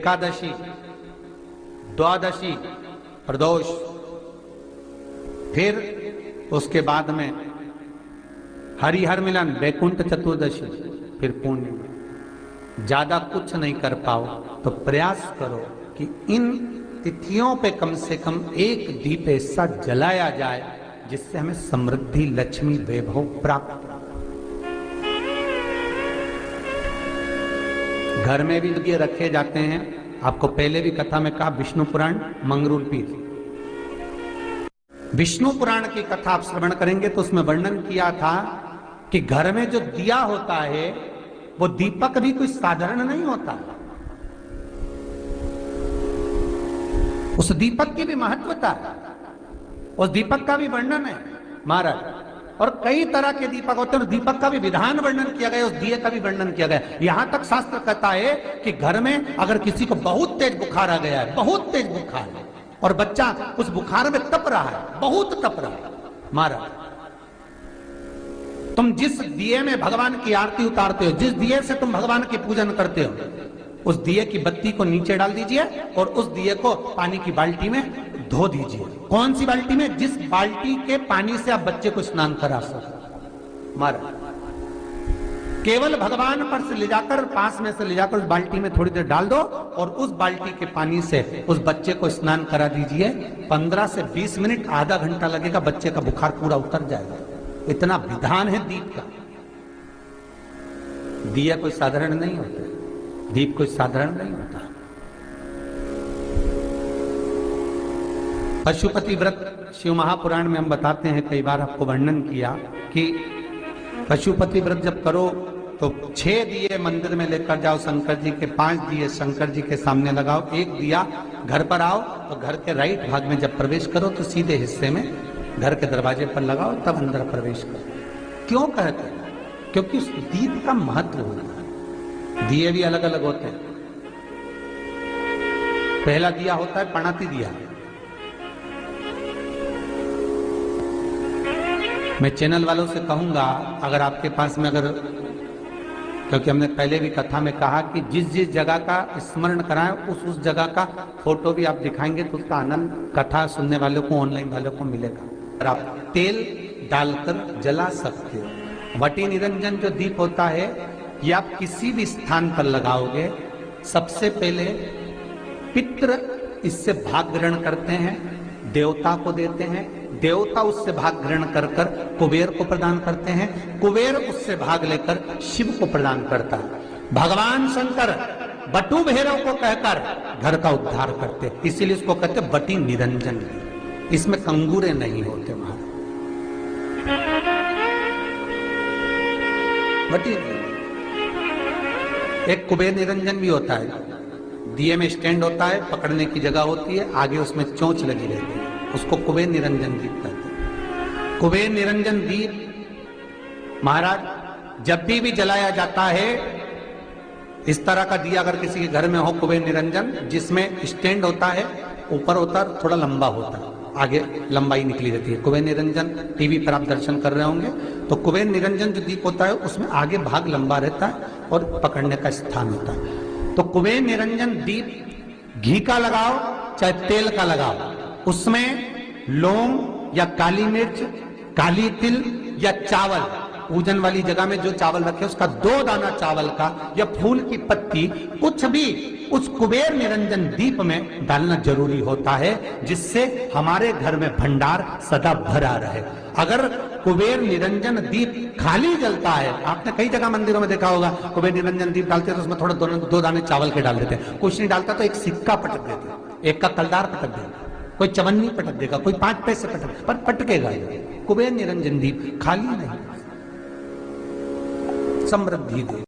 एकादशी, द्वादशी, प्रदोष, फिर उसके बाद में हरिहर मिलन, बैकुंठ चतुर्दशी, फिर पूर्णिमा। ज्यादा कुछ नहीं कर पाओ तो प्रयास करो कि इन तिथियों पे कम से कम एक दीप ऐसा जलाया जाए जिससे हमें समृद्धि, लक्ष्मी, वैभव प्राप्त हो। घर में भी ये रखे जाते हैं। आपको पहले भी कथा में कहा, विष्णु पुराण मंगरूल पीर, विष्णु पुराण की कथा आप श्रवण करेंगे तो उसमें वर्णन किया था कि घर में जो दिया होता है वो दीपक भी कोई साधारण नहीं होता। उस दीपक की भी महत्वता है, उस दीपक का भी वर्णन है महाराज। और कई तरह के दीपक होते हैं, दीपक का भी विधान वर्णन किया गया, उस दिए का भी वर्णन किया गया। यहां तक शास्त्र कहता है कि घर में अगर किसी को बहुत तेज बुखार आ गया है, बहुत तेज बुखार है, और बच्चा उस बुखार में तप रहा है, बहुत तप रहा है, महाराज, तुम जिस दिए में भगवान की आरती उतारते हो, जिस दिए से तुम भगवान की पूजन करते हो, उस दिए की बत्ती को नीचे डाल दीजिए और उस दिए को पानी की बाल्टी में धो दीजिए। कौन सी बाल्टी में? जिस बाल्टी के पानी से आप बच्चे को स्नान करा सको। महाराज, केवल भगवान पर से ले जाकर, पास में से ले जाकर उस बाल्टी में थोड़ी देर डाल दो और उस बाल्टी के पानी से उस बच्चे को स्नान करा दीजिए। 15 से 20 मिनट, आधा घंटा लगेगा, बच्चे का बुखार पूरा उतर जाएगा। इतना विधान है दीप का। दिया कोई साधारण नहीं होता, दीप कोई साधारण नहीं होता। पशुपति व्रत शिव महापुराण में हम बताते हैं, कई बार आपको वर्णन किया कि पशुपति व्रत जब करो तो 6 दिए मंदिर में लेकर जाओ शंकर जी के, 5 दिए शंकर जी के सामने लगाओ, 1 दिया घर पर आओ तो घर के राइट भाग में जब प्रवेश करो तो सीधे हिस्से में घर के दरवाजे पर लगाओ, तब अंदर प्रवेश करो। क्यों कहते हैं? क्योंकि उस दीप का महत्व होता है। दिए भी अलग अलग होते हैं। पहला दिया होता है पणाती दिया। मैं चैनल वालों से कहूंगा, अगर आपके पास में, अगर, क्योंकि हमने पहले भी कथा में कहा कि जिस जिस जगह का स्मरण कराएं उस जगह का फोटो भी आप दिखाएंगे तो उसका आनंद कथा सुनने वालों को, ऑनलाइन वालों को मिलेगा। और आप तेल डालकर जला सकते हो। वटी निरंजन जो दीप होता है ये आप किसी भी स्थान पर लगाओगे, सबसे पहले पितृ इससे भाग ग्रहण करते हैं, देवता को देते हैं, देवता उससे भाग ग्रहण कर कर कुबेर को प्रदान करते हैं, कुबेर उससे भाग लेकर शिव को प्रदान करता है। भगवान शंकर बटु भैरव को कहकर घर का उद्धार करते, इसीलिए इसको कहते बटी निरंजन। इसमें कंगूरे नहीं होते महाराज। बटी एक कुबेर निरंजन भी होता है। दिए में स्टैंड होता है, पकड़ने की जगह होती है, आगे उसमें चोंच लगी रहती है, उसको कुबेर निरंजन दीप कहते हैं। कुबेर निरंजन दीप महाराज जब भी जलाया जाता है, इस तरह का दिया अगर किसी के घर में हो कुबेर निरंजन, जिसमें स्टैंड होता है, ऊपर होता है, थोड़ा लंबा होता है, आगे लंबाई निकली रहती है। कुबेर निरंजन टीवी पर आप दर्शन कर रहे होंगे तो कुबेर निरंजन जो दीप होता है उसमें आगे भाग लंबा रहता है और पकड़ने का स्थान होता है। तो कुबेर निरंजन दीप घी का लगाओ चाहे तेल का लगाओ, उसमें लौंग या काली मिर्च, काली तिल या चावल, पूजन वाली जगह में जो चावल रखे उसका 2 दाना चावल का या फूल की पत्ती, कुछ भी उस कुबेर निरंजन दीप में डालना जरूरी होता है, जिससे हमारे घर में भंडार सदा भरा रहे। अगर कुबेर निरंजन दीप खाली जलता है, आपने कई जगह मंदिरों में देखा होगा, कुबेर निरंजन दीप डालते हैं तो उसमें थोड़ा 2 दाने चावल के डाल देते हैं, कुछ नहीं डालता तो एक सिक्का पटक देते हैं, एक का कलदार पटक देगा, कोई चवन्नी पटक देगा, कोई 5 पैसे पटक, पर पटकेगा। कुबेर निरंजन दीप खाली नहीं, समृद्धि दे।